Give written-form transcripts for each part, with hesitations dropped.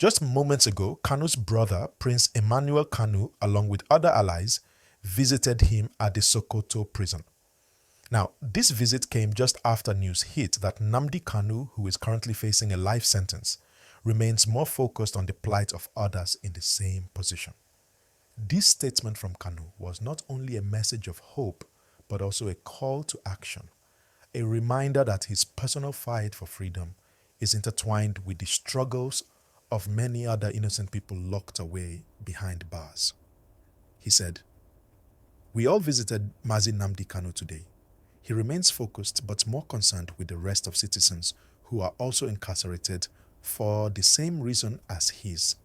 Just moments ago, Kanu's brother, Prince Emmanuel Kanu, along with other allies, visited him at the Sokoto prison. Now, this visit came just after news hit that Nnamdi Kanu, who is currently facing a life sentence, remains more focused on the plight of others in the same position. This statement from Kanu was not only a message of hope, but also a call to action, a reminder that his personal fight for freedom is intertwined with the struggles of many other innocent people locked away behind bars. He said, "We all visited Mazi Nnamdi Kanu today. He remains focused but more concerned with the rest of citizens who are also incarcerated for the same reason as his.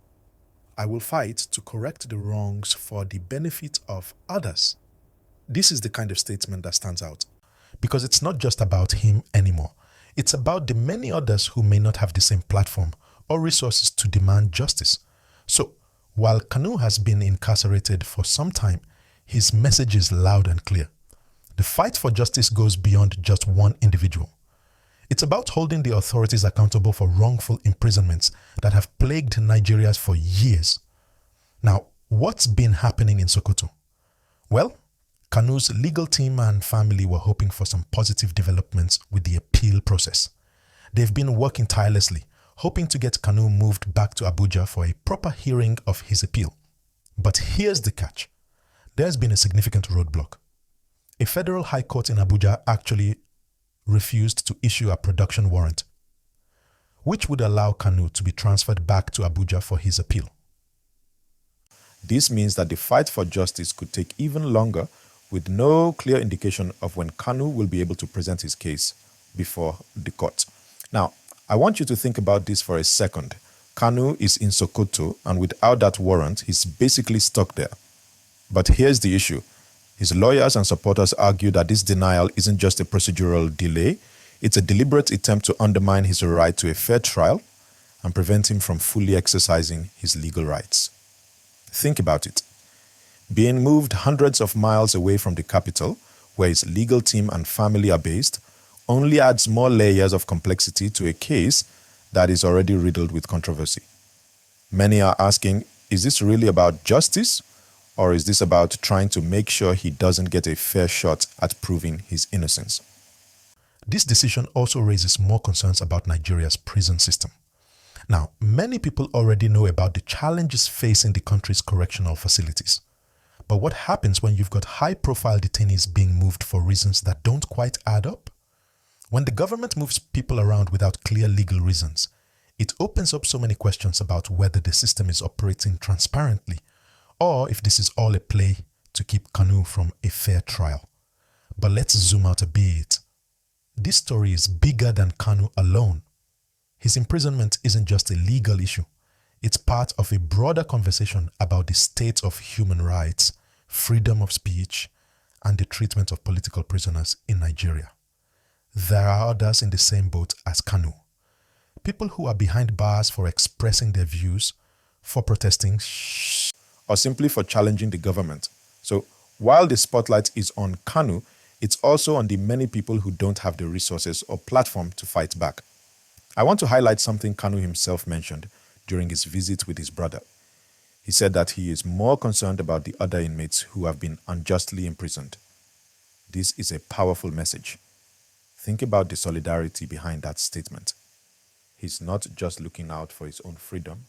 I will fight to correct the wrongs for the benefit of others." This is the kind of statement that stands out, because it's not just about him anymore. It's about the many others who may not have the same platform or resources to demand justice. So, while Kanu has been incarcerated for some time, his message is loud and clear. The fight for justice goes beyond just one individual. It's about holding the authorities accountable for wrongful imprisonments that have plagued Nigeria for years. Now, what's been happening in Sokoto? Well, Kanu's legal team and family were hoping for some positive developments with the appeal process. They've been working tirelessly, hoping to get Kanu moved back to Abuja for a proper hearing of his appeal. But here's the catch. There's been a significant roadblock. A federal high court in Abuja actually refused to issue a production warrant, which would allow Kanu to be transferred back to Abuja for his appeal. This means that the fight for justice could take even longer, with no clear indication of when Kanu will be able to present his case before the court. Now, I want you to think about this for a second. Kanu is in Sokoto, and without that warrant, he's basically stuck there. But here's the issue. His lawyers and supporters argue that this denial isn't just a procedural delay, it's a deliberate attempt to undermine his right to a fair trial and prevent him from fully exercising his legal rights. Think about it. Being moved hundreds of miles away from the capital, where his legal team and family are based, only adds more layers of complexity to a case that is already riddled with controversy. Many are asking, is this really about justice, or is this about trying to make sure he doesn't get a fair shot at proving his innocence? This decision also raises more concerns about Nigeria's prison system. Now, many people already know about the challenges facing the country's correctional facilities. But what happens when you've got high-profile detainees being moved for reasons that don't quite add up? When the government moves people around without clear legal reasons, it opens up so many questions about whether the system is operating transparently, or if this is all a play to keep Kanu from a fair trial. But let's zoom out a bit. This story is bigger than Kanu alone. His imprisonment isn't just a legal issue. It's part of a broader conversation about the state of human rights, freedom of speech, and the treatment of political prisoners in Nigeria. There are others in the same boat as Kanu. People who are behind bars for expressing their views, for protesting, or simply for challenging the government. So while the spotlight is on Kanu, it's also on the many people who don't have the resources or platform to fight back. I want to highlight something Kanu himself mentioned during his visit with his brother. He said that he is more concerned about the other inmates who have been unjustly imprisoned. This is a powerful message. Think about the solidarity behind that statement. He's not just looking out for his own freedom,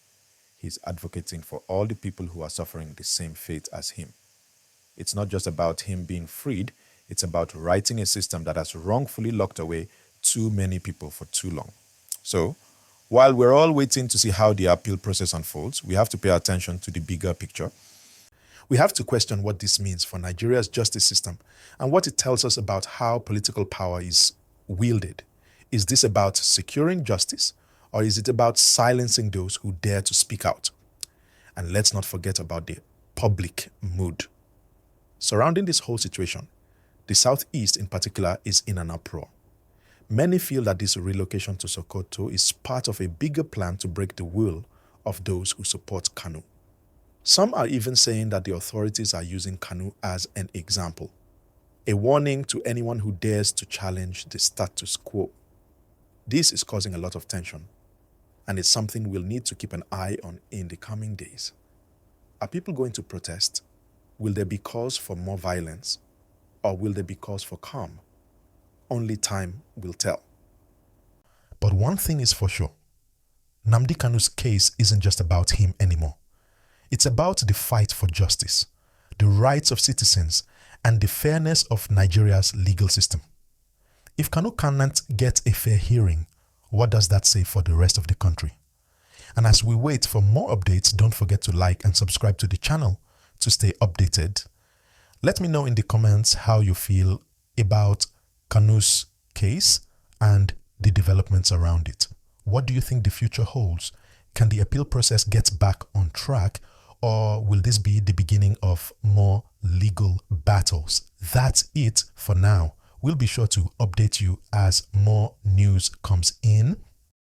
he's advocating for all the people who are suffering the same fate as him. It's not just about him being freed, it's about righting a system that has wrongfully locked away too many people for too long. So, while we're all waiting to see how the appeal process unfolds, we have to pay attention to the bigger picture. We have to question what this means for Nigeria's justice system and what it tells us about how political power is wielded. Is this about securing justice, or is it about silencing those who dare to speak out? And let's not forget about the public mood. Surrounding this whole situation, the Southeast in particular is in an uproar. Many feel that this relocation to Sokoto is part of a bigger plan to break the will of those who support Kanu. Some are even saying that the authorities are using Kanu as an example, a warning to anyone who dares to challenge the status quo. This is causing a lot of tension, and it's something we'll need to keep an eye on in the coming days. Are people going to protest? Will there be cause for more violence? Or will there be cause for calm? Only time will tell. But one thing is for sure. Nnamdi Kanu's case isn't just about him anymore. It's about the fight for justice, the rights of citizens, and the fairness of Nigeria's legal system. If Kanu cannot get a fair hearing, what does that say for the rest of the country? And as we wait for more updates, don't forget to like and subscribe to the channel to stay updated. Let me know in the comments how you feel about Kanu's case and the developments around it. What do you think the future holds? Can the appeal process get back on track, or will this be the beginning of more legal battles? That's it for now. We'll be sure to update you as more news comes in.